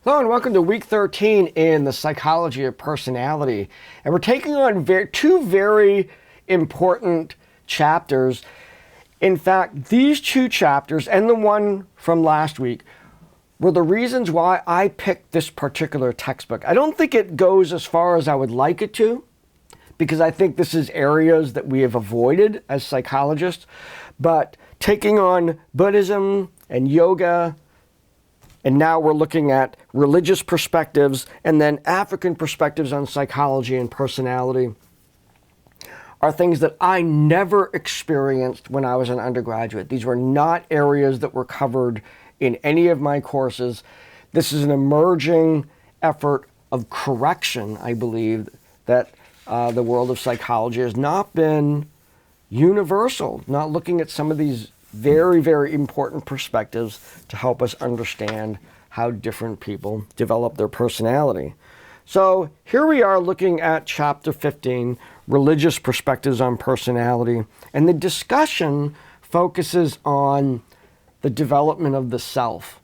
Hello and welcome to week 13 in the psychology of personality. And we're taking on two very important chapters. In fact, these two chapters and the one from last week were the reasons why I picked this particular textbook. I don't think it goes as far as I would like it to, because I think this is areas that we have avoided as psychologists. But taking on Buddhism and yoga, and now we're looking at religious perspectives and then African perspectives on psychology and personality, are things that I never experienced when I was an undergraduate. These were not areas that were covered in any of my courses. This is an emerging effort of correction, I believe, that the world of psychology has not been universal, not looking at some of these very, very important perspectives to help us understand how different people develop their personality. So here we are looking at chapter 15, religious perspectives on personality, and the discussion focuses on the development of the self.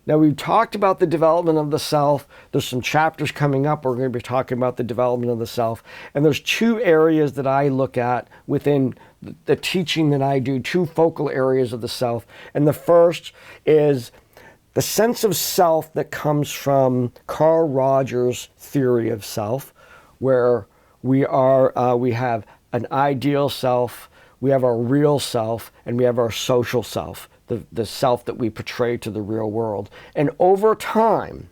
Now, we've talked about the development of the self. There's some chapters coming up. We're going to be talking about the development of the self. And there's two areas that I look at within the teaching that I do, two focal areas of the self. And the first is the sense of self that comes from Carl Rogers' theory of self, where we have an ideal self, we have our real self, and we have our social self. The self that we portray to the real world. And over time,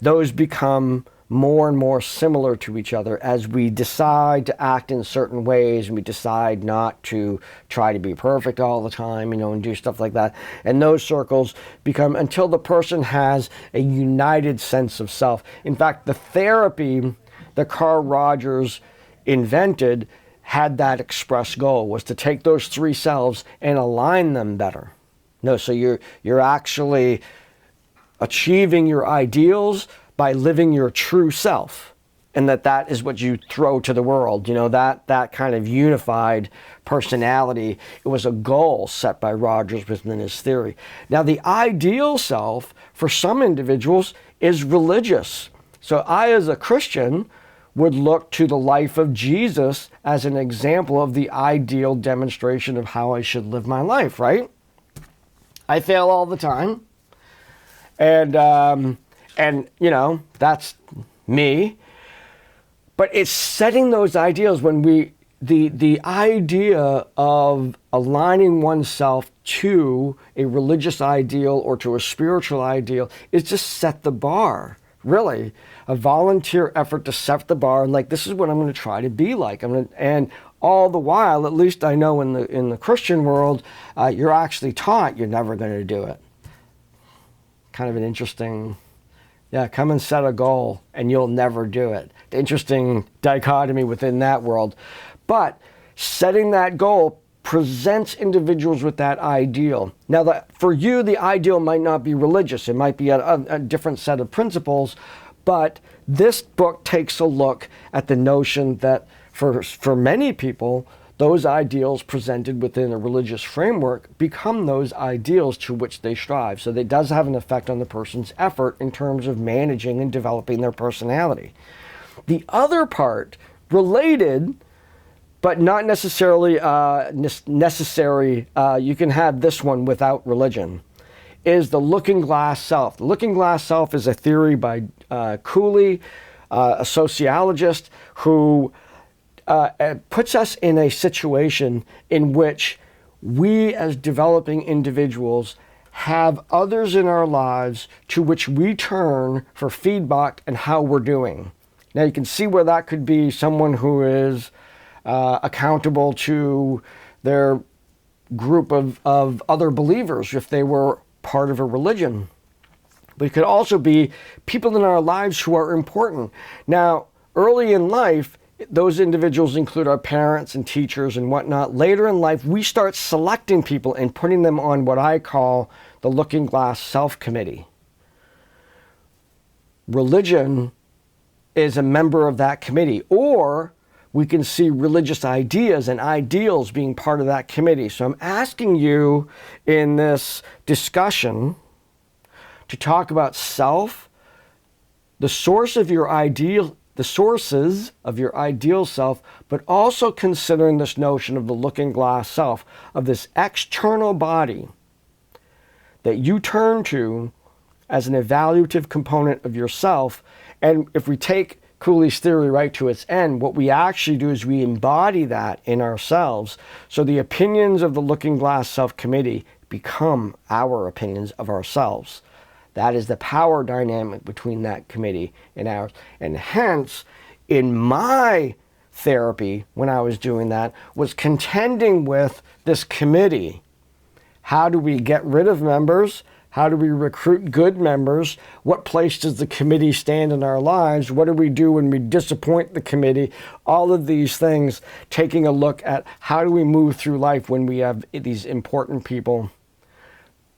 those become more and more similar to each other as we decide to act in certain ways and we decide not to try to be perfect all the time, and do stuff like that. And those circles become, until the person has a united sense of self. In fact, the therapy that Carl Rogers invented had that express goal, was to take those three selves and align them better. No, so you're actually achieving your ideals by living your true self, and that is what you throw to the world. That kind of unified personality, it was a goal set by Rogers within his theory. Now, the ideal self for some individuals is religious. So I, as a Christian, would look to the life of Jesus as an example of the ideal demonstration of how I should live my life, right? I fail all the time, and that's me. But it's setting those ideals when the idea of aligning oneself to a religious ideal or to a spiritual ideal is just set the bar. Really, a volunteer effort to set the bar, and this is what I'm going to try to be like. And all the while, at least I know in the Christian world, you're actually taught you're never going to do it. Kind of an interesting, come and set a goal and you'll never do it. Interesting dichotomy within that world. But setting that goal presents individuals with that ideal. Now, for you, the ideal might not be religious. It might be a different set of principles. But this book takes a look at the notion that for many people, those ideals presented within a religious framework become those ideals to which they strive. So that does have an effect on the person's effort in terms of managing and developing their personality. The other part, related, but not necessarily necessary, you can have this one without religion, is the looking glass self. The looking glass self is a theory by Cooley, a sociologist who puts us in a situation in which we as developing individuals have others in our lives to which we turn for feedback and how we're doing. Now you can see where that could be someone who is accountable to their group of other believers if they were part of a religion. But it could also be people in our lives who are important. Now, early in life, those individuals include our parents and teachers and whatnot. Later in life, we start selecting people and putting them on what I call the looking glass self committee. Religion is a member of that committee, or we can see religious ideas and ideals being part of that committee. So I'm asking you in this discussion to talk about self, the sources of your ideal self, but also considering this notion of the looking glass self, of this external body that you turn to as an evaluative component of yourself. And if we take Cooley's theory right to its end, what we actually do is we embody that in ourselves. So the opinions of the Looking Glass Self Committee become our opinions of ourselves. That is the power dynamic between that committee and ours. And hence, in my therapy, when I was doing that, was contending with this committee. How do we get rid of members? How do we recruit good members? What place does the committee stand in our lives? What do we do when we disappoint the committee? All of these things, taking a look at how do we move through life when we have these important people.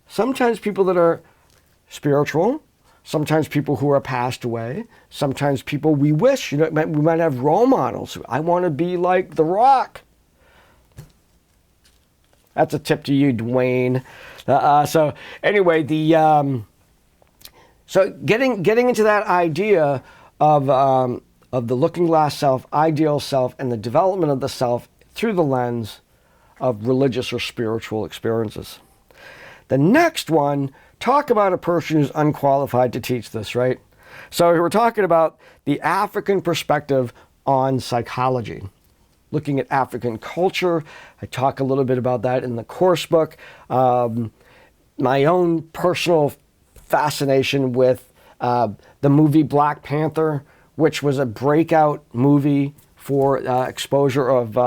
Sometimes people that are spiritual, sometimes people who are passed away, sometimes people we wish, we might have role models. I want to be like The Rock. That's a tip to you, Dwayne. So anyway, so getting into that idea of the looking glass self, ideal self, and the development of the self through the lens of religious or spiritual experiences. The next one, talk about a person who's unqualified to teach this, right? So we're talking about the African perspective on psychology. Looking at African culture. I talk a little bit about that in the course book. My own personal fascination with the movie Black Panther, which was a breakout movie for exposure of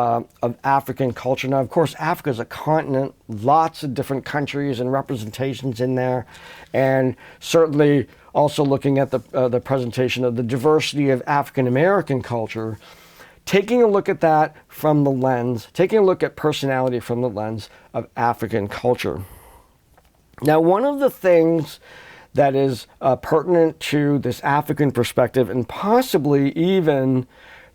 African culture. Now, of course, Africa is a continent, lots of different countries and representations in there, and certainly also looking at the presentation of the diversity of African American culture. Taking a look at that from the lens, taking a look at personality from the lens of African culture. Now, one of the things that is pertinent to this African perspective, and possibly even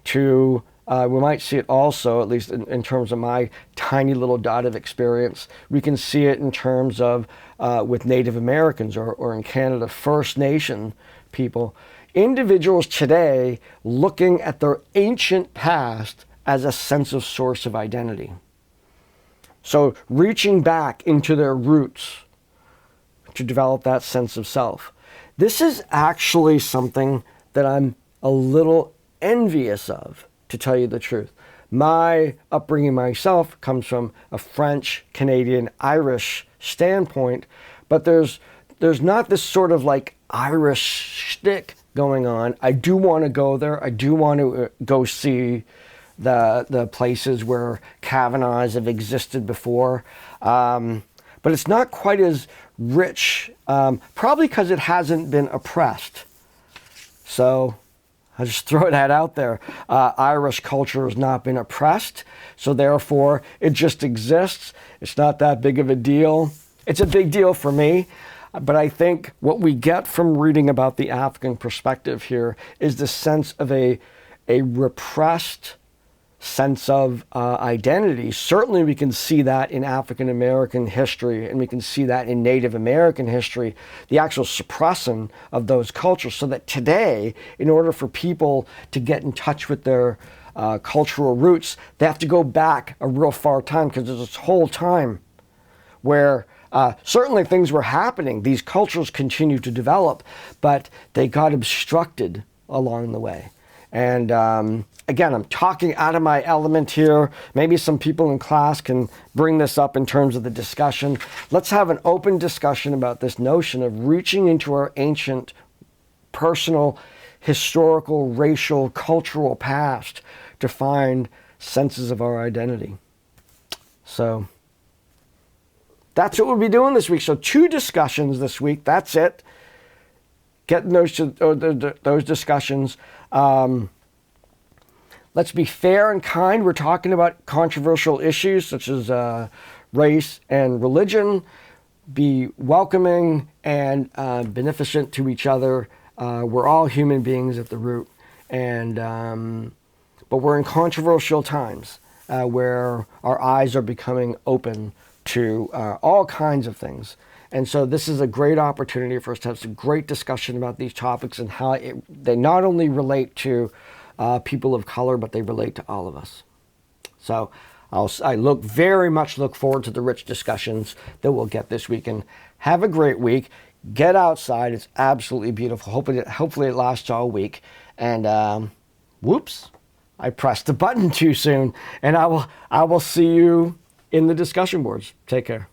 to, we might see it also, at least in terms of my tiny little dot of experience, we can see it in terms of with Native Americans or in Canada, First Nation people. Individuals today looking at their ancient past as a sense of source of identity. So reaching back into their roots to develop that sense of self. This is actually something that I'm a little envious of, to tell you the truth. My upbringing myself comes from a French, Canadian, Irish standpoint, but there's not this sort of like Irish shtick going on. I do want to go there. I do want to go see the places where Kavanaughs have existed before. But it's not quite as rich, probably because it hasn't been oppressed. So I'll just throw that out there. Irish culture has not been oppressed, so therefore it just exists. It's not that big of a deal. It's a big deal for me. But I think what we get from reading about the African perspective here is the sense of a repressed sense of identity. Certainly we can see that in African American history, and we can see that in Native American history, the actual suppressing of those cultures, so that today, in order for people to get in touch with their cultural roots, they have to go back a real far time, because there's this whole time where certainly things were happening. These cultures continued to develop, but they got obstructed along the way. And again, I'm talking out of my element here. Maybe some people in class can bring this up in terms of the discussion. Let's have an open discussion about this notion of reaching into our ancient, personal, historical, racial, cultural past to find senses of our identity. So that's what we'll be doing this week. So 2 discussions this week. That's it. Getting those discussions. Let's be fair and kind. We're talking about controversial issues such as race and religion. Be welcoming and beneficent to each other. We're all human beings at the root, and but we're in controversial times where our eyes are becoming open to all kinds of things. And so this is a great opportunity for us to have some great discussion about these topics and how they not only relate to people of color, but they relate to all of us. So I very much look forward to the rich discussions that we'll get this weekend. Have a great week. Get outside. It's absolutely beautiful. Hopefully it lasts all week. And whoops, I pressed the button too soon. And I will see you in the discussion boards. Take care.